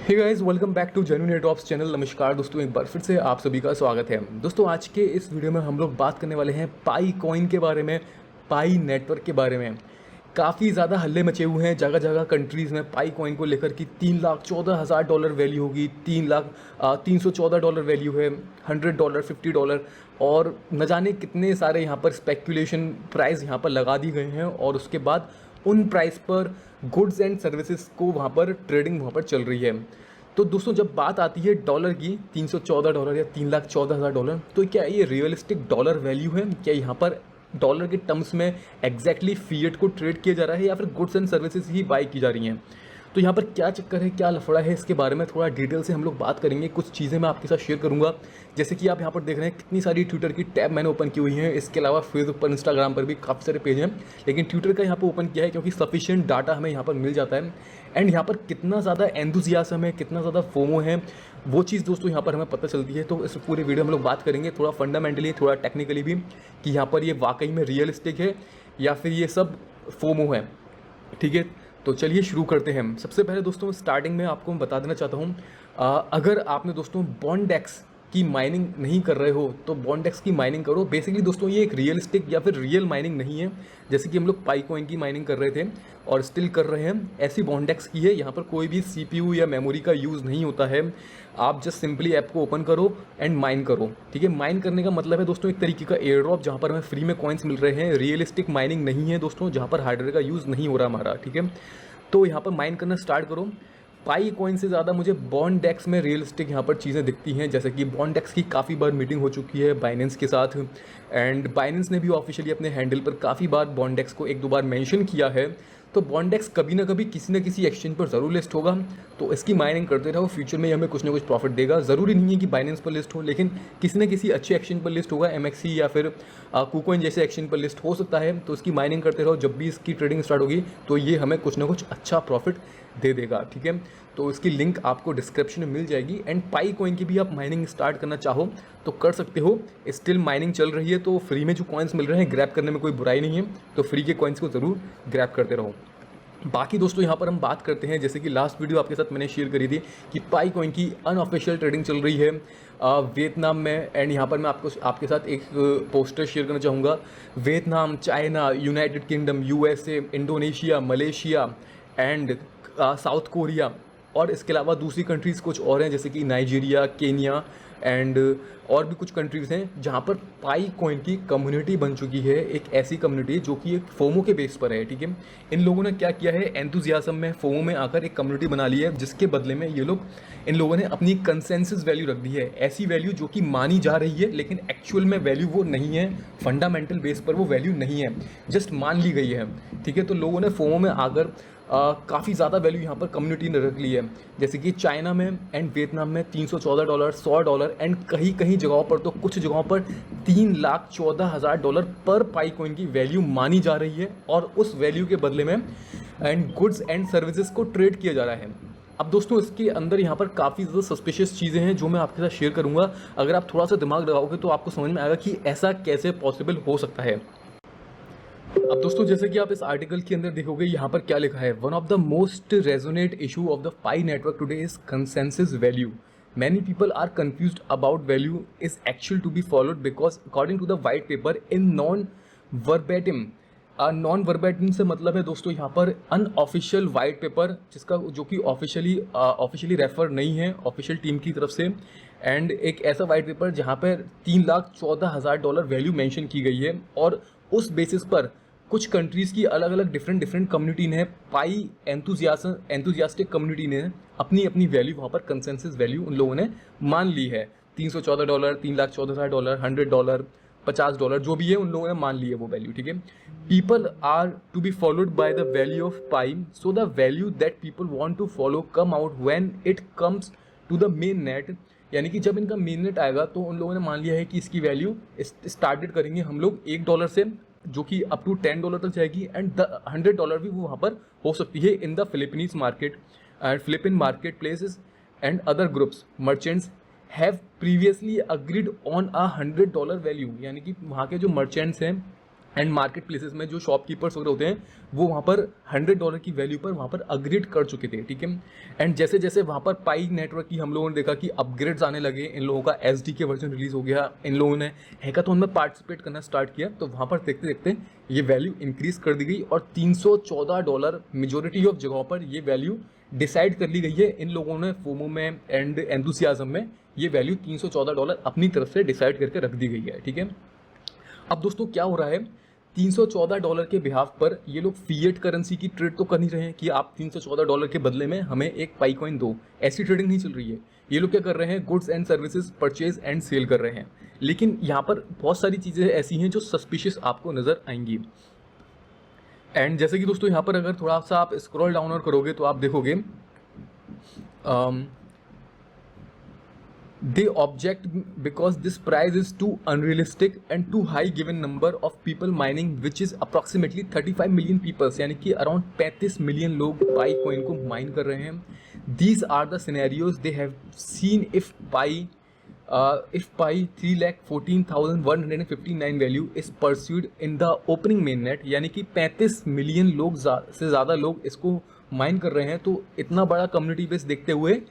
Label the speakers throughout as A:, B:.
A: Hey guys, welcome back to genuine airdrops channel. नमस्कार दोस्तों, एक बार फिर से आप सभी का स्वागत है। दोस्तों, आज के इस वीडियो में हम लोग बात करने वाले हैं पाई कॉइन के बारे में, पाई नेटवर्क के बारे में। काफ़ी ज़्यादा हल्ले मचे हुए हैं जगह जगह कंट्रीज़ में पाई कॉइन को लेकर कि $3,14,000 वैल्यू होगी, $314 वैल्यू है, $100, $50 और न जाने कितने सारे यहाँ पर स्पेकुलेशन प्राइस यहाँ पर लगा दी गए हैं। और उसके बाद उन प्राइस पर गुड्स एंड सर्विसेज को वहाँ पर ट्रेडिंग वहाँ पर चल रही है। तो दोस्तों, जब बात आती है डॉलर की, $314 या $3,14,000, तो क्या ये रियलिस्टिक डॉलर वैल्यू है? क्या यहाँ पर डॉलर के टर्म्स में एग्जैक्टली फिएट को ट्रेड किया जा रहा है या फिर goods and services he by की जा रही हैं? तो यहाँ पर क्या चक्कर है, क्या लफड़ा है, इसके बारे में थोड़ा डिटेल से हम लोग बात करेंगे। कुछ चीज़ें मैं आपके साथ शेयर करूँगा, जैसे कि आप यहाँ पर देख रहे हैं कितनी सारी ट्विटर की टैब मैंने ओपन की हुई है। इसके अलावा फेसबुक पर, इंस्टाग्राम पर भी काफ़ी सारे पेज हैं, लेकिन ट्विटर का यहाँ पर ओपन किया है क्योंकि सफिशिएंट डाटा हमें यहाँ पर मिल जाता है। एंड यहाँ पर कितना ज़्यादा एंथुसियाज्म है, कितना ज़्यादा फोमो है, वो चीज़ दोस्तों यहाँ पर हमें पता चलती है। तो इस पूरे वीडियो में हम लोग बात करेंगे थोड़ा फंडामेंटली, थोड़ा टेक्निकली भी, कि यहाँ पर ये वाकई में रियलिस्टिक है या फिर ये सब फोमो है। ठीक है, तो चलिए शुरू करते हैं। सबसे पहले दोस्तों, स्टार्टिंग में आपको मैं बता देना चाहता हूँ, अगर आपने दोस्तों बॉन्डेक्स की माइनिंग नहीं कर रहे हो तो बॉन्डेक्स की माइनिंग करो। बेसिकली दोस्तों, ये एक रियलिस्टिक या फिर रियल माइनिंग नहीं है, जैसे कि हम लोग पाई कॉइन की माइनिंग कर रहे थे और स्टिल कर रहे हैं, ऐसी बॉन्डेक्स की है। यहाँ पर कोई भी CPU या मेमोरी का यूज़ नहीं होता है। आप जस्ट सिंपली ऐप को ओपन करो एंड माइन करो। ठीक है, माइन करने का मतलब है दोस्तों एक तरीके का एयर ड्रॉप, जहाँ पर हमें फ्री में कॉइन्स मिल रहे हैं। रियलिस्टिक माइनिंग नहीं है दोस्तों, जहाँ पर हार्डवेयर का यूज़ नहीं हो रहा हमारा। ठीक है, तो यहाँ पर माइन करना स्टार्ट करो। पाई कॉइन से ज़्यादा मुझे बॉन्डेक्स में रियलिस्टिक यहाँ पर चीज़ें दिखती हैं, जैसे कि बॉन्डेक्स की काफ़ी बार मीटिंग हो चुकी है बाइनेंस के साथ, एंड बाइनेंस ने भी ऑफिशियली अपने हैंडल पर काफ़ी बार बॉन्डेक्स को एक दो बार मेंशन किया है। तो बॉन्डेक्स कभी ना कभी किसी न किसी एक्सचेंज पर ज़रूर लिस्ट होगा, तो इसकी माइनिंग करते रहो। फ्यूचर में हमें कुछ ना कुछ प्रॉफिट देगा। ज़रूरी नहीं है कि बाइनेंस पर लिस्ट हो, लेकिन किसी न किसी अच्छे एक्सचेंज पर लिस्ट होगा। MXC या फिर KuCoin जैसे एक्सचेंज पर लिस्ट हो सकता है। तो इसकी माइनिंग करते रहो, जब भी इसकी ट्रेडिंग स्टार्ट होगी तो ये हमें कुछ ना कुछ अच्छा प्रॉफिट दे देगा। ठीक है, तो इसकी लिंक आपको डिस्क्रिप्शन में मिल जाएगी। एंड पाई कॉइन की भी आप माइनिंग स्टार्ट करना चाहो तो कर सकते हो। स्टिल माइनिंग चल रही है, तो फ्री में जो कॉइन्स मिल रहे हैं ग्रैब करने में कोई बुराई नहीं है, तो फ्री के कॉइन्स को ज़रूर ग्रैब करते रहो। बाकी दोस्तों, यहाँ पर हम बात करते हैं, जैसे कि लास्ट वीडियो आपके साथ मैंने शेयर करी थी कि पाई कॉइन की अनऑफिशियल ट्रेडिंग चल रही है वियतनाम में। एंड यहाँ पर मैं आपके साथ एक पोस्टर शेयर करना चाहूँगा। Vietnam, China, United kingdom, USA, Indonesia, Malaysia and south Korea, और इसके अलावा दूसरी कंट्रीज़ कुछ और हैं, जैसे कि नाइजीरिया, केनिया एंड और भी कुछ कंट्रीज़ हैं जहाँ पर पाई कॉइन की कम्युनिटी बन चुकी है। एक ऐसी कम्युनिटी जो कि एक फोमो के बेस पर है। ठीक है, इन लोगों ने क्या किया है, एंथुसियाज्म में, फोमो में आकर एक कम्युनिटी बना ली है, जिसके बदले में इन लोगों ने अपनी कंसेंसस वैल्यू रख दी है। ऐसी वैल्यू जो कि मानी जा रही है, लेकिन एक्चुअल में वैल्यू वो नहीं है, फंडामेंटल बेस पर वो वैल्यू नहीं है, जस्ट मान ली गई है। ठीक है, तो लोगों ने फोमो में आकर काफ़ी ज़्यादा वैल्यू यहाँ पर कम्युनिटी ने रख ली है। जैसे कि चाइना में एंड वियतनाम में $314, $100 एंड कहीं कहीं जगहों पर, तो कुछ जगहों पर $3,14,000 पर पाई कॉइन की वैल्यू मानी जा रही है, और उस वैल्यू के बदले में एंड गुड्स एंड सर्विसेज को ट्रेड किया जा रहा है। अब दोस्तों, इसके अंदर यहाँ पर काफ़ी ज़्यादा सस्पिशियस चीज़ें हैं जो मैं आपके साथ शेयर करूँगा। अगर आप थोड़ा सा दिमाग लगाओगे तो आपको समझ में आएगा कि ऐसा कैसे पॉसिबल हो सकता है। अब दोस्तों, जैसे कि आप इस आर्टिकल के अंदर देखोगे, यहाँ पर क्या लिखा है, one of the most resonate issue of the Pi network today is consensus value. Many people are confused about value is actual to be followed because according to the white paper in non verbatim. Non verbatim से मतलब है दोस्तों यहाँ पर unofficial white paper, जो कि officially refer नहीं है ऑफिशियल टीम की तरफ से। एंड एक ऐसा वाइट पेपर जहाँ पर $3,14,000 वैल्यू मेंशन की गई है, और उस बेसिस पर कुछ कंट्रीज़ की अलग अलग डिफरेंट कम्युनिटी ने, पाई एंथुजियास्टिक कम्युनिटी ने अपनी अपनी वैल्यू वहाँ पर कंसेंसस वैल्यू उन लोगों ने मान ली है। $314, $3,14,000, $100, $50, जो भी है उन लोगों ने मान ली है वो वैल्यू। ठीक है, people are to be followed by the value of Pi, so the value that people want to follow come out when it comes to the main net. यानी कि जब इनका मेन नेट आएगा तो उन लोगों ने मान लिया है कि इसकी वैल्यू स्टार्टेड करेंगे हम लोग $1 से, जो कि अप टू $10 तक जाएगी, एंड $100 भी वो वहाँ पर हो सकती है in the Philippines market and Philippine market places and other groups merchants have previously agreed on $100 value. यानी कि वहाँ के जो मर्चेंट्स हैं एंड मार्केट प्लेसेस में जो शॉपकीपर्स वगैरह होते हैं वो वहाँ पर $100 की वैल्यू पर वहाँ पर अपग्रेड कर चुके थे, ठीक है। एंड जैसे जैसे वहाँ पर पाई नेटवर्क की हम लोगों ने देखा कि अपग्रेड्स आने लगे, इन लोगों का एसडीके वर्जन रिलीज हो गया, इन लोगों ने हैकाथॉन में पार्टिसिपेट करना स्टार्ट किया, तो वहाँ पर देखते देखते ये वैल्यू इंक्रीज कर दी गई और $314 मेजोरिटी ऑफ जगहों पर ये वैल्यू डिसाइड कर ली गई है। इन लोगों ने फोमो में एंड एंथुसियाज्म में ये वैल्यू $314 अपनी तरफ से डिसाइड करके रख दी गई है, ठीक है। अब दोस्तों क्या हो रहा है, $314 के बिहाफ पर ये लोग फिएट करेंसी की ट्रेड तो कर नहीं रहे हैं कि आप $314 के बदले में हमें एक पाई कॉइन दो, ऐसी ट्रेडिंग नहीं चल रही है। ये लोग क्या कर रहे हैं, goods and services purchase and sale कर रहे हैं। लेकिन यहाँ पर बहुत सारी चीज़ें ऐसी हैं जो सस्पिशियस आपको नज़र आएंगी। एंड जैसे कि दोस्तों यहाँ पर अगर थोड़ा सा आप स्क्रॉल डाउन और करोगे तो आप देखोगे they object because this price is too unrealistic and too high given number of people mining which is approximately 35 million people, यानी कि अराउंड 35 मिलियन लोग पाई कॉइन को माइन कर रहे हैं। These are the scenarios they have seen if pi 3,14,159 value is pursued in the opening mainnet, यानी कि 35 million लोग से ज़्यादा लोग इसको माइन कर रहे हैं। तो इतना बड़ा कम्युनिटी बेस देखते हुए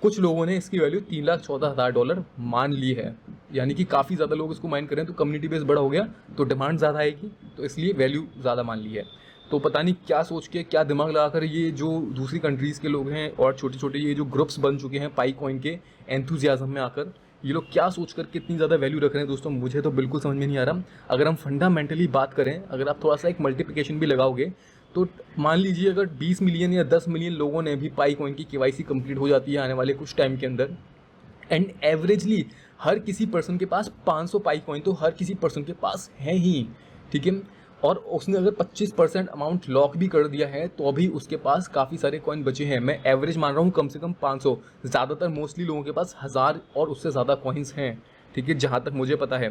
A: कुछ लोगों ने इसकी वैल्यू $3,14,000 मान ली है, यानी कि काफ़ी ज़्यादा लोग इसको माइन कर रहे हैं, तो कम्युनिटी बेस बड़ा हो गया तो डिमांड ज़्यादा आएगी, तो इसलिए वैल्यू ज़्यादा मान ली है। तो पता नहीं क्या सोच के, क्या दिमाग लगाकर ये जो दूसरी कंट्रीज़ के लोग हैं और छोटे छोटे ये जो ग्रुप्स बन चुके हैं पाई कॉइन के एंथुसियाज्म में आकर, ये लोग क्या सोचकर कितनी ज़्यादा वैल्यू रख रहे हैं दोस्तों, मुझे तो बिल्कुल समझ में नहीं आ रहा। अगर हम फंडामेंटली बात करें, अगर आप थोड़ा सा एक मल्टीप्लिकेशन भी लगाओगे तो मान लीजिए अगर 20 मिलियन या 10 मिलियन लोगों ने भी पाई कॉइन की केवाईसी कंप्लीट हो जाती है आने वाले कुछ टाइम के अंदर, एंड एवरेजली हर किसी पर्सन के पास 500 पाई कॉइन तो हर किसी पर्सन के पास है ही, ठीक है। और उसने अगर 25% अमाउंट लॉक भी कर दिया है तो अभी उसके पास काफ़ी सारे कॉइन बचे हैं। मैं एवरेज मान रहा हूँ कम से कम 500, ज़्यादातर मोस्टली लोगों के पास 1000 और उससे ज़्यादा कॉइन्स हैं, ठीक है, जहाँ तक मुझे पता है।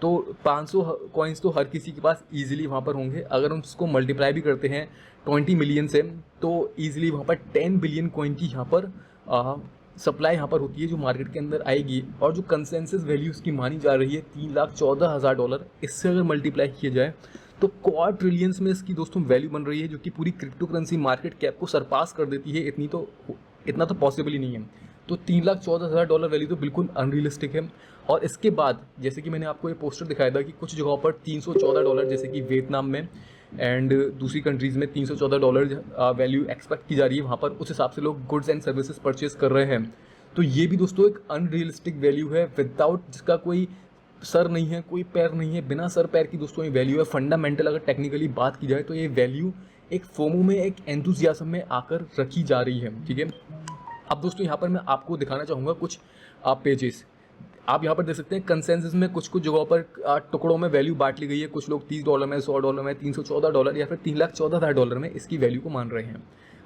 A: तो 500 कॉइन्स तो हर किसी के पास ईजिली वहाँ पर होंगे। अगर हम उसको मल्टीप्लाई भी करते हैं 20 मिलियन से तो ईजिली वहाँ पर 10 बिलियन कॉइन की यहाँ पर सप्लाई यहाँ पर होती है जो मार्केट के अंदर आएगी। और जो कंसेंसस वैल्यू उसकी मानी जा रही है $3,14,000, इससे अगर मल्टीप्लाई किया जाए तो क्वार ट्रिलियंस में इसकी दोस्तों वैल्यू बन रही है, जो कि पूरी क्रिप्टो करेंसी मार्केट कैप को सरपास कर देती है। इतना तो पॉसिबल ही नहीं है। तो $3,14,000 वैल्यू तो बिल्कुल अनरियलिस्टिक है। और इसके बाद जैसे कि मैंने आपको ये पोस्टर दिखाया था कि कुछ जगहों पर $314, जैसे कि वियतनाम में एंड दूसरी कंट्रीज़ में $314 वैल्यू एक्सपेक्ट की जा रही है, वहाँ पर उस हिसाब से लोग गुड्स एंड सर्विसेज परचेज कर रहे हैं। तो ये भी दोस्तों एक अनरियलिस्टिक वैल्यू है, विदाउट जिसका कोई सर नहीं है, कोई पैर नहीं है, बिना सर पैर की दोस्तों ये वैल्यू है। फंडामेंटल अगर टेक्निकली बात की जाए तो ये वैल्यू एक फोमो में, एक एंथुसियाज्म में आकर रखी जा रही है, ठीक है। अब दोस्तों यहाँ पर मैं आपको दिखाना चाहूँगा कुछ पेजेस। आप यहाँ पर देख सकते हैं कंसेंसस में कुछ कुछ जगहों पर टुकड़ों में वैल्यू बांट ली गई है। कुछ लोग $30 में, $100 में, $314 या फिर $3,14,000 में इसकी वैल्यू को मान रहे हैं।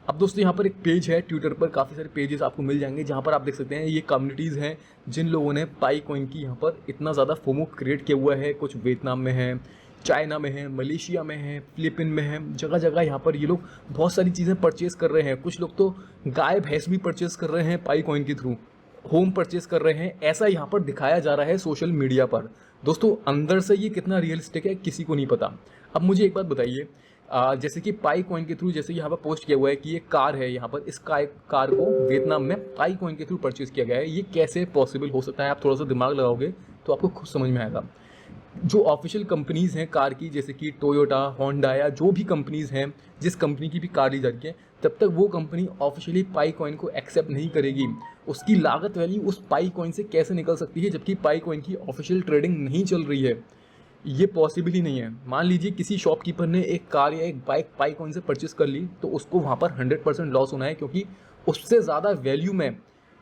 A: अब दोस्तों यहाँ पर एक पेज है ट्विटर पर, काफ़ी सारे पेजेस आपको मिल जाएंगे जहाँ पर आप देख सकते हैं ये कम्युनिटीज़ हैं जिन लोगों ने पाई कॉइन की यहाँ पर इतना ज़्यादा फोमो क्रिएट किया हुआ है। कुछ वियतनाम में है, चाइना में है, मलेशिया में है, फिलीपीन में है, जगह जगह यहाँ पर ये लोग बहुत सारी चीज़ें परचेज़ कर रहे हैं। कुछ लोग तो गाय भैंस भी परचेज़ कर रहे हैं पाई कॉइन के थ्रू, होम परचेज़ कर रहे हैं, ऐसा यहाँ पर दिखाया जा रहा है सोशल मीडिया पर। दोस्तों अंदर से ये कितना रियलिस्टिक है किसी को नहीं पता। अब मुझे एक बात बताइए, जैसे कि पाई कॉइन के थ्रू, जैसे यहाँ पर पोस्ट किया हुआ है कि ये कार है, यहाँ पर इस कार को वियतनाम में पाई कॉइन के थ्रू परचेज़ किया गया है, ये कैसे पॉसिबल हो सकता है? आप थोड़ा सा दिमाग लगाओगे तो आपको खुद समझ में आएगा। जो ऑफिशियल कंपनीज़ हैं कार की, जैसे कि टोयोटा, होंडा या जो भी कंपनीज़ हैं, जिस कंपनी की भी कार ली जा रही है, तब तक वो कंपनी ऑफिशियली पाई कॉइन को एक्सेप्ट नहीं करेगी। उसकी लागत वैल्यू उस पाई कॉइन से कैसे निकल सकती है जबकि पाई कॉइन की ऑफिशियल ट्रेडिंग नहीं चल रही है? ये पॉसिबल ही नहीं है। मान लीजिए किसी शॉपकीपर ने एक कार या एक बाइक पाई कॉइन से परचेस कर ली, तो उसको वहाँ पर 100% लॉस होना है, क्योंकि उससे ज़्यादा वैल्यू में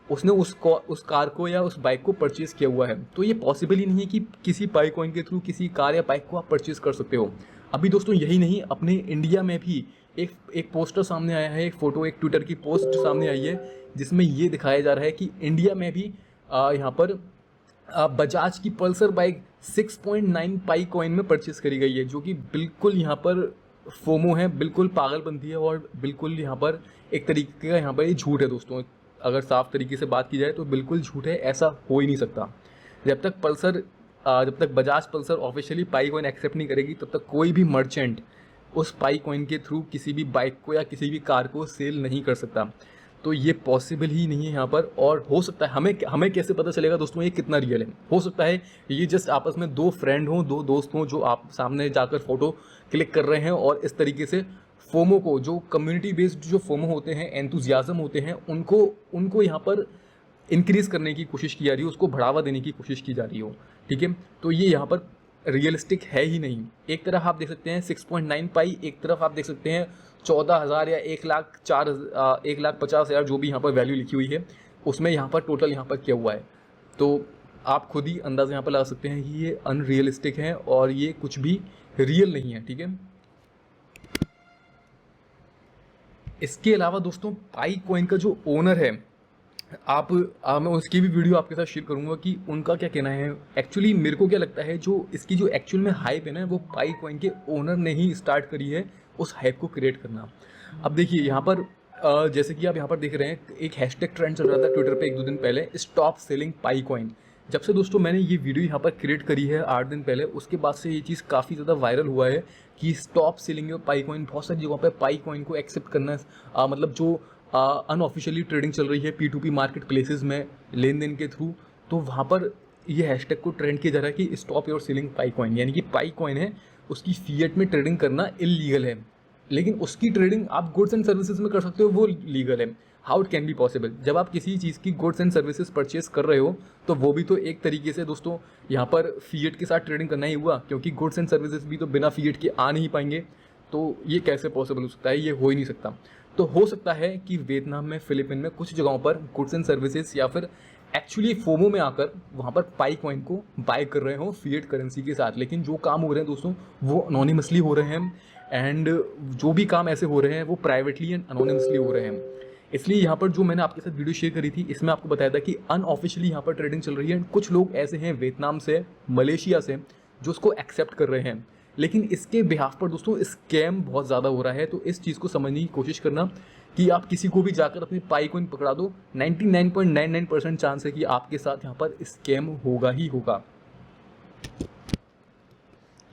A: उसने उस कार को या उस बाइक को परचेज़ किया हुआ है। तो ये पॉसिबल ही नहीं है कि किसी पाई कॉइन के थ्रू किसी कार या बाइक को आप परचेज़ कर सकते हो। अभी दोस्तों यही नहीं, अपने इंडिया में भी एक पोस्टर सामने आया है, एक फ़ोटो, एक ट्विटर की पोस्ट सामने आई है जिसमें ये दिखाया जा रहा है कि इंडिया में भी यहाँ पर बजाज की पल्सर बाइक 6.9 पाई कॉइन में परचेज़ करी गई है, जो कि बिल्कुल यहाँ पर फोमो है, बिल्कुल पागलपंती है और बिल्कुल यहाँ पर एक तरीके का यहाँ पर ये झूठ है दोस्तों। अगर साफ तरीके से बात की जाए तो बिल्कुल झूठ है, ऐसा हो ही नहीं सकता। जब तक पल्सर जब तक बजाज पल्सर ऑफिशियली पाई कॉइन एक्सेप्ट नहीं करेगी तब तक कोई भी मर्चेंट उस पाई कॉइन के थ्रू किसी भी बाइक को या किसी भी कार को सेल नहीं कर सकता। तो ये पॉसिबल ही नहीं है यहाँ पर। और हो सकता है हमें कैसे पता चलेगा दोस्तों ये कितना रियल है? हो सकता है ये जस्ट आपस में दो फ्रेंड हों, दो दोस्त हों, जो आप सामने जाकर फोटो क्लिक कर रहे हैं और इस तरीके से फोमो को, जो कम्युनिटी बेस्ड जो फोमो होते हैं, एंथुजियाज्म होते हैं, उनको यहाँ पर इंक्रीज करने की कोशिश की जा रही हो, उसको बढ़ावा देने की कोशिश की जा रही हो। ठीक है, तो ये यहाँ पर रियलिस्टिक है ही नहीं। एक तरफ आप देख सकते हैं 6.9 पाई, एक तरफ आप देख सकते हैं 14,000 या 1,50,000 जो भी यहाँ पर वैल्यू लिखी हुई है, उसमें यहाँ पर टोटल यहाँ पर क्या हुआ है। तो आप खुद ही अंदाज़ा यहाँ पर लगा सकते हैं कि ये अनरियलिस्टिक है और ये कुछ भी रियल नहीं है। ठीक है, इसके अलावा दोस्तों पाई कॉइन का जो ओनर है, मैं उसकी भी वीडियो आपके साथ शेयर करूंगा कि उनका क्या कहना है। एक्चुअली मेरे को क्या लगता है, जो इसकी जो एक्चुअल में हाइप है ना, वो पाई कॉइन के ओनर ने ही स्टार्ट करी है उस हाइप को क्रिएट करना। अब देखिए यहाँ पर जैसे कि आप यहाँ पर देख रहे हैं, एक हैशटैग ट्रेंड चल रहा था ट्विटर पे 1-2 दिन पहले, स्टॉप सेलिंग पाई कॉइन। जब से दोस्तों मैंने ये वीडियो यहाँ पर क्रिएट करी है 8 दिन पहले, उसके बाद से ये चीज़ काफ़ी ज़्यादा वायरल हुआ है कि स्टॉप सेलिंग पाई कॉइन। बहुत सारी जगहों पे पाई कॉइन को एक्सेप्ट करना मतलब जो अनऑफिशियली ट्रेडिंग चल रही है P2P मार्केट प्लेसेस में लेन देन के थ्रू, तो वहाँ पर ये हैशटैग को ट्रेंड किया जा रहा है कि stop your selling pi coin. यानी कि पाई कॉइन है, उसकी फिएट में ट्रेडिंग करना इलीगल है, लेकिन उसकी ट्रेडिंग आप गुड्स एंड सर्विसेज में कर सकते हो, वो लीगल है। How it can be possible? जब आप किसी चीज़ की गुड्स एंड सर्विसेज परचेज कर रहे हो तो वो भी तो एक तरीके से दोस्तों यहाँ पर फिएट के साथ ट्रेडिंग करना ही हुआ, क्योंकि गुड्स एंड सर्विसेज भी तो बिना फिएट के आ नहीं पाएंगे। तो ये कैसे पॉसिबल हो सकता है? ये हो ही नहीं सकता। तो हो सकता है कि वियतनाम में, फिलीपीन में कुछ जगहों पर गुड्स एंड सर्विसेज या फिर एक्चुअली फोमो में आकर वहाँ पर पाई कॉइन को बाय कर रहे हो फिएट करेंसी के साथ। लेकिन जो काम हो रहे हैं दोस्तों वो अनोनिमसली हो रहे हैं, एंड जो भी काम ऐसे हो रहे हैं वो प्राइवेटली एंड अनोनिमसली हो रहे हैं। इसलिए यहाँ पर जो मैंने आपके साथ वीडियो शेयर करी थी, इसमें आपको बताया था कि अनऑफिशियली यहाँ पर ट्रेडिंग चल रही है। कुछ लोग ऐसे हैं वियतनाम से, मलेशिया से, जो उसको एक्सेप्ट कर रहे हैं, लेकिन इसके बिहाफ पर दोस्तों स्कैम बहुत ज़्यादा हो रहा है। तो इस चीज़ को समझने की कोशिश करना कि आप किसी को भी जाकर अपनी पाई कॉइन पकड़ा दो, 99.99% चांस है कि आपके साथ यहाँ पर स्कैम होगा ही होगा।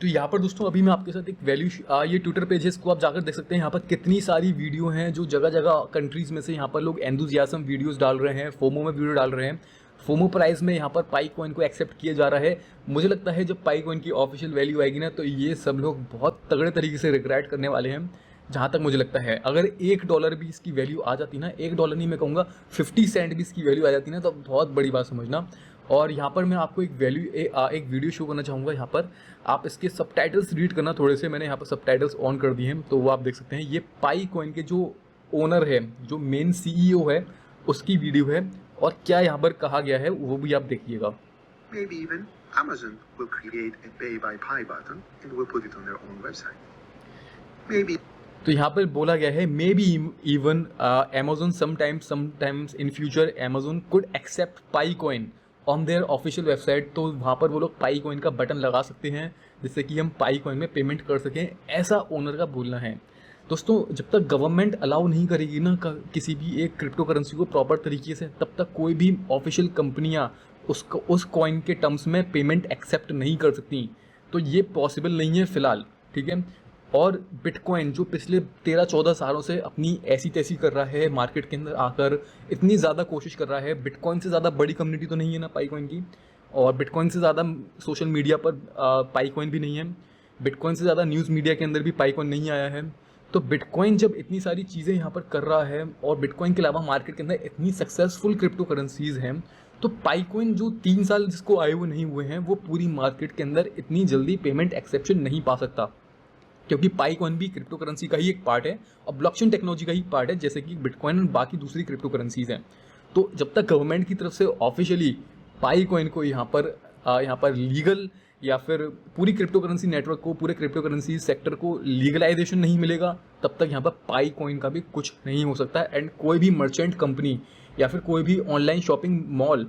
A: तो यहाँ पर दोस्तों अभी मैं आपके साथ एक वैल्यू ये ट्विटर पेज है, इसको आप जाकर देख सकते हैं। यहाँ पर कितनी सारी वीडियो हैं जो जगह जगह कंट्रीज़ में से यहाँ पर लोग एंथुसियाज्म वीडियोस डाल रहे हैं, फोमो में वीडियो डाल रहे हैं। फोमो प्राइस में यहाँ पर पाई कॉइन को एक्सेप्ट किया जा रहा है। मुझे लगता है जब पाई कॉइन की ऑफिशियल वैल्यू आएगी ना, तो ये सब लोग बहुत तगड़े तरीके से रिग्रेट करने वाले हैं। जहाँ तक मुझे लगता है अगर $1 भी इसकी वैल्यू आ जाती ना, $1 नहीं मैं कहूँगा 50 सेंट भी इसकी वैल्यू आ जाती ना, तो बहुत बड़ी बात समझना। और यहाँ पर मैं आपको एक वीडियो शो करना चाहूँगा। यहाँ पर आप इसके सबटाइटल्स रीड करना थोड़े से, मैंने यहाँ पर सबटाइटल्स ऑन कर दिए हैं, तो वो आप देख सकते हैं। ये पाई कॉइन के जो ओनर है, जो मेन CEO है, उसकी वीडियो है, और क्या यहाँ पर कहा गया है वो भी आप देखिएगा।
B: Maybe even Amazon will create a pay by Pi button and will put it on their own website. Maybe.
A: तो यहाँ पर बोला गया है may be even Amazon sometimes in future Amazon could accept pi coin on their official website. तो वहाँ पर वो लोग पाई कॉइन का बटन लगा सकते हैं जिससे कि हम पाई कॉइन में पेमेंट कर सकें, ऐसा ओनर का बोलना है। दोस्तों जब तक गवर्नमेंट अलाउ नहीं करेगी ना किसी भी एक क्रिप्टो करेंसी को प्रॉपर तरीके से, तब तक कोई भी ऑफिशियल कंपनियाँ उस कॉइन के टर्म्स में पेमेंट एक्सेप्ट नहीं कर सकती। तो ये पॉसिबल नहीं है फ़िलहाल, ठीक है। और बिटकॉइन जो पिछले 13-14 सालों से अपनी ऐसी तैसी कर रहा है, मार्केट के अंदर आकर इतनी ज़्यादा कोशिश कर रहा है। बिटकॉइन से ज़्यादा बड़ी कम्युनिटी तो नहीं है ना पाई कॉइन की, और बिटकॉइन से ज़्यादा सोशल मीडिया पर पाई कॉइन भी नहीं है, बिटकॉइन से ज़्यादा न्यूज़ मीडिया के अंदर भी पाई कॉइन नहीं आया है। तो बिटकॉइन जब इतनी सारी चीज़ें यहाँ पर कर रहा है, और बिटकॉइन के अलावा मार्केट के अंदर इतनी सक्सेसफुल क्रिप्टो करेंसीज़ हैं, तो पाई कॉइन जो 3 साल जिसको आए हुए नहीं हुए हैं, वो पूरी मार्केट के अंदर इतनी जल्दी पेमेंट एक्सेप्शन नहीं पा सकता, क्योंकि पाई कॉइन भी क्रिप्टो करेंसी का ही एक पार्ट है और ब्लॉकचेन टेक्नोलॉजी का ही पार्ट है, जैसे कि बिटकॉइन और बाकी दूसरी क्रिप्टो करेंसीज हैं। तो जब तक गवर्नमेंट की तरफ से ऑफिशियली पाई कॉइन को यहाँ पर लीगल या फिर पूरी क्रिप्टो करेंसी नेटवर्क को, पूरे क्रिप्टो करेंसी सेक्टर को लीगलाइजेशन नहीं मिलेगा, तब तक यहाँ पर पाई कॉइन का भी कुछ नहीं हो सकता। एंड कोई भी मर्चेंट कंपनी या फिर कोई भी ऑनलाइन शॉपिंग मॉल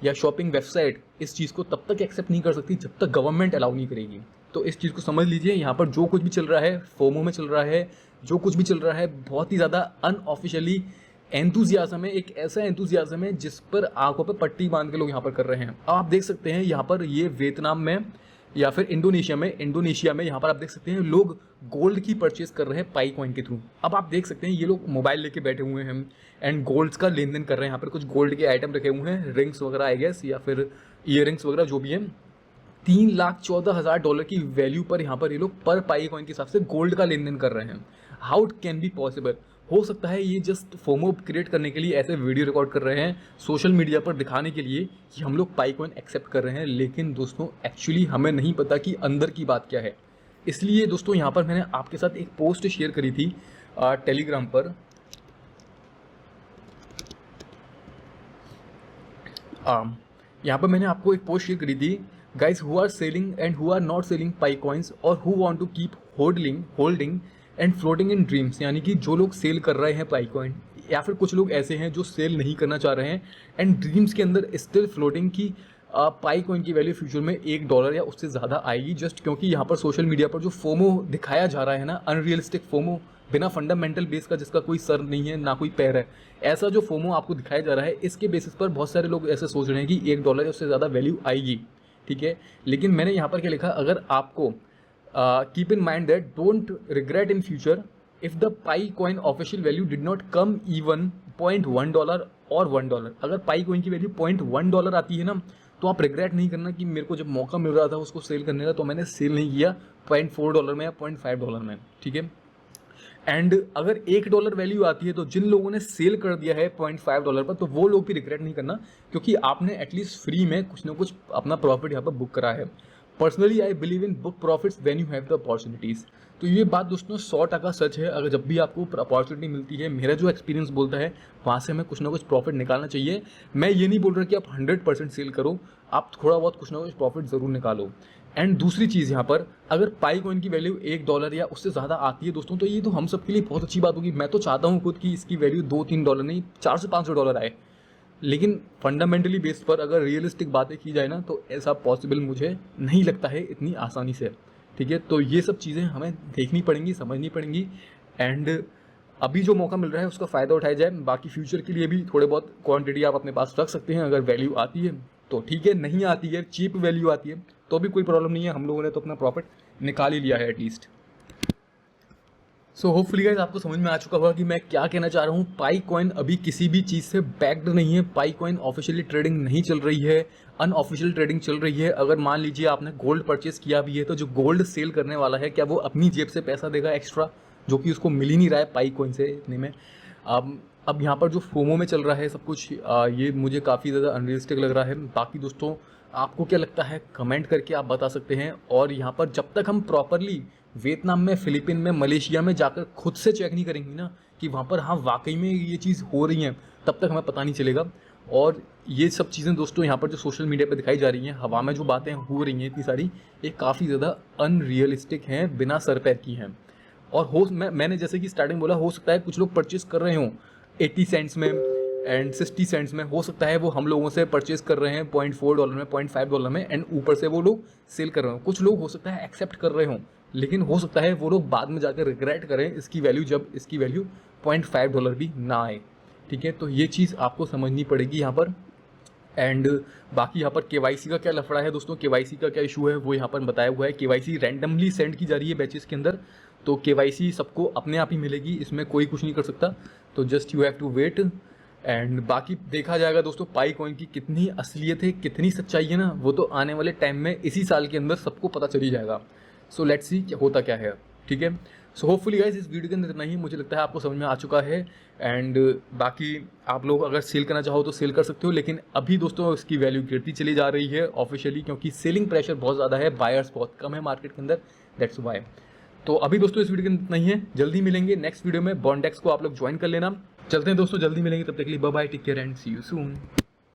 A: या शॉपिंग वेबसाइट इस चीज़ को तब तक एक्सेप्ट नहीं कर सकती जब तक गवर्नमेंट अलाउ नहीं करेगी। तो इस चीज़ को समझ लीजिए, यहाँ पर जो कुछ भी चल रहा है, फोमो में चल रहा है, जो कुछ भी चल रहा है, बहुत ही ज़्यादा अनऑफिशियली एंथुजियाज्म है, एक ऐसा एंथुजियाज्म है जिस पर आंखों पे पट्टी बांध के लोग यहाँ पर कर रहे हैं। अब आप देख सकते हैं यहाँ पर ये वियतनाम में या फिर इंडोनेशिया में यहाँ पर आप देख सकते हैं लोग गोल्ड की परचेज कर रहे हैं पाई कॉइन के थ्रू। अब आप देख सकते हैं ये लोग मोबाइल लेके बैठे हुए हैं एंड गोल्ड्स का लेन देन कर रहे हैं। यहाँ पर कुछ गोल्ड के आइटम रखे हुए हैं, रिंग्स वगैरह आई गेस या फिर ईयरिंग्स वगैरह जो भी है। $3,14,000 की वैल्यू पर यहाँ पर ये लोग पर पाई कॉइन के हिसाब से गोल्ड का लेन देन कर रहे हैं। How it can be possible? हो सकता है ये जस्ट फोमो क्रिएट करने के लिए ऐसे वीडियो रिकॉर्ड कर रहे हैं सोशल मीडिया पर दिखाने के लिए कि हम लोग पाई कॉइन एक्सेप्ट कर रहे हैं, लेकिन दोस्तों एक्चुअली हमें नहीं पता कि अंदर की बात क्या है। इसलिए दोस्तों यहाँ पर मैंने आपके साथ एक पोस्ट शेयर करी थी टेलीग्राम पर। यहाँ पर मैंने आपको एक पोस्ट शेयर करी थी, guys who are selling and who are not selling Pi coins or who want to keep holding and floating in dreams. यानी कि जो लोग सेल कर रहे हैं पाई कॉइन या फिर कुछ लोग ऐसे हैं जो सेल नहीं करना चाह रहे हैं एंड ड्रीम्स के अंदर स्टिल फ्लोटिंग की पाई कॉइन की वैल्यू फ्यूचर में $1 या उससे ज़्यादा आएगी, जस्ट क्योंकि यहाँ पर सोशल मीडिया पर जो फोमो दिखाया जा रहा है ना, अनरियलिस्टिक फोमो बिना फंडामेंटल बेस का, जिसका कोई सर नहीं है ना कोई पैर है, ऐसा जो फोमो आपको दिखाया जा रहा है, इसके बेसिस पर बहुत सारे लोग ऐसे सोच रहे हैं कि $1 या उससे ज़्यादा वैल्यू आएगी। ठीक है, लेकिन मैंने यहाँ पर क्या लिखा, अगर आपको keep in mind that don't regret in future if the Pi coin official value did not come even $0.1 और $1। अगर पाई कॉइन की वैल्यू $0.1 आती है ना, तो आप रिग्रेट नहीं करना कि मेरे को जब मौका मिल रहा था उसको सेल करने का तो मैंने सेल नहीं किया $0.4 में या $0.5 में। ठीक है, एंड अगर $1 वैल्यू आती है तो जिन लोगों ने सेल कर दिया है $0.5 पर, तो वो लोग भी रिग्रेट नहीं करना, क्योंकि आपने एटलीस्ट फ्री में कुछ ना कुछ अपना प्रॉफिट यहाँ पर बुक करा है। Personally I believe in book profits when you have the opportunities. तो ये बात दोस्तों 100% सच है। अगर जब भी आपको अपॉर्चुनिटी मिलती है, मेरा जो एक्सपीरियंस बोलता है, वहाँ से हमें कुछ ना कुछ प्रॉफिट निकालना चाहिए। मैं ये नहीं बोल रहा कि आप 100% सेल करो, आप थोड़ा बहुत कुछ ना कुछ प्रॉफिट ज़रूर निकालो। एंड दूसरी चीज़ यहाँ पर, अगर पाई कॉइन की वैल्यू $1 या उससे ज़्यादा आती है दोस्तों, तो ये तो हम सब के लिए बहुत अच्छी बात होगी। मैं तो चाहता हूँ खुद कि इसकी वैल्यू $2-3 नहीं, $400 से $500 आए। लेकिन फंडामेंटली बेस पर अगर रियलिस्टिक बातें की जाए ना, तो ऐसा पॉसिबल मुझे नहीं लगता है इतनी आसानी से। ठीक है, तो ये सब चीज़ें हमें देखनी पड़ेंगी, समझनी पड़ेंगी एंड अभी जो मौका मिल रहा है उसका फ़ायदा उठाया जाए। बाकी फ्यूचर के लिए भी थोड़े बहुत क्वांटिटी आप अपने पास रख सकते हैं। अगर वैल्यू आती है तो ठीक है, नहीं आती है, चीप वैल्यू आती है तो भी कोई प्रॉब्लम नहीं है। हम लोगों ने तो अपना प्रॉफिट निकाल ही लिया है एटलीस्ट। सो होपफुली गाइस आपको समझ में आ चुका होगा कि मैं क्या कहना चाह रहा हूँ। पाई कॉइन अभी किसी भी चीज़ से बैक्ड नहीं है। पाई कॉइन ऑफिशियली ट्रेडिंग नहीं चल रही है, अनऑफिशियल ट्रेडिंग चल रही है। अगर मान लीजिए आपने गोल्ड परचेस किया भी है, तो जो गोल्ड सेल करने वाला है, क्या वो अपनी जेब से पैसा देगा एक्स्ट्रा, जो कि उसको मिल ही नहीं रहा है पाई कॉइन से इतने में। अब यहाँ पर जो फोमो में चल रहा है सब कुछ, ये मुझे काफ़ी ज़्यादा अनरियलिस्टिक लग रहा है। बाकी दोस्तों आपको क्या लगता है कमेंट करके आप बता सकते हैं। और यहाँ पर जब तक हम प्रॉपरली वियतनाम में, फिलीपीन में, मलेशिया में जाकर खुद से चेक नहीं करेंगे ना कि वहाँ पर हाँ वाकई में ये चीज़ हो रही है, तब तक हमें पता नहीं चलेगा। और ये सब चीज़ें दोस्तों यहाँ पर जो सोशल मीडिया पर दिखाई जा रही हैं, हवा में जो बातें हो रही हैं इतनी सारी, ये काफ़ी ज़्यादा अनरियलिस्टिक हैं, बिना सर पैर की हैं। और मैंने जैसे कि स्टार्टिंग बोला, हो सकता है कुछ लोग परचेस कर रहे हों 80 सेंट्स में एंड 60 सेंट्स में, हो सकता है वो हम लोगों से परचेस कर रहे हैं $0.4 में, $0.5 में एंड ऊपर से वो लोग सेल कर रहे हो। कुछ लोग हो सकता है एक्सेप्ट कर रहे हों, लेकिन हो सकता है वो लोग बाद में जाकर रिग्रेट करें इसकी वैल्यू, जब इसकी वैल्यू $0.5 भी ना आए। ठीक है, तो ये चीज़ आपको समझनी पड़ेगी यहाँ पर। एंड बाकी यहाँ पर KYC का क्या लफड़ा है दोस्तों, KYC का क्या इशू है वो यहाँ पर बताया हुआ है। KYC रैंडमली सेंड की जा रही है बैचेस के अंदर, तो KYC सबको अपने आप ही मिलेगी, इसमें कोई कुछ नहीं कर सकता। तो just you have to wait and बाकी देखा जाएगा दोस्तों पाई कॉइन की कितनी असलियत है, कितनी सच्चाई है ना, वो तो आने वाले टाइम में इसी साल के अंदर सबको पता चल ही जाएगा। सो लेट्स सी होता क्या है। ठीक है, सो होपफुली गाइस इस वीडियो के अंदर इतना ही, मुझे लगता है आपको समझ में आ चुका है। एंड बाकी आप लोग अगर सेल करना चाहो तो सेल कर सकते हो, लेकिन अभी दोस्तों इसकी वैल्यू गिरती चली जा रही है ऑफिशियली, क्योंकि सेलिंग प्रेशर बहुत ज़्यादा है, बायर्स बहुत कम है मार्केट के अंदर, दैट्स वाई। तो अभी दोस्तों इस वीडियो के अंदर इतना ही है, जल्दी मिलेंगे नेक्स्ट वीडियो में। बॉन्डेक्स को आप लोग ज्वाइन कर लेना। चलते हैं दोस्तों, जल्दी मिलेंगे, तब तक के लिए bye bye, take care and see you soon.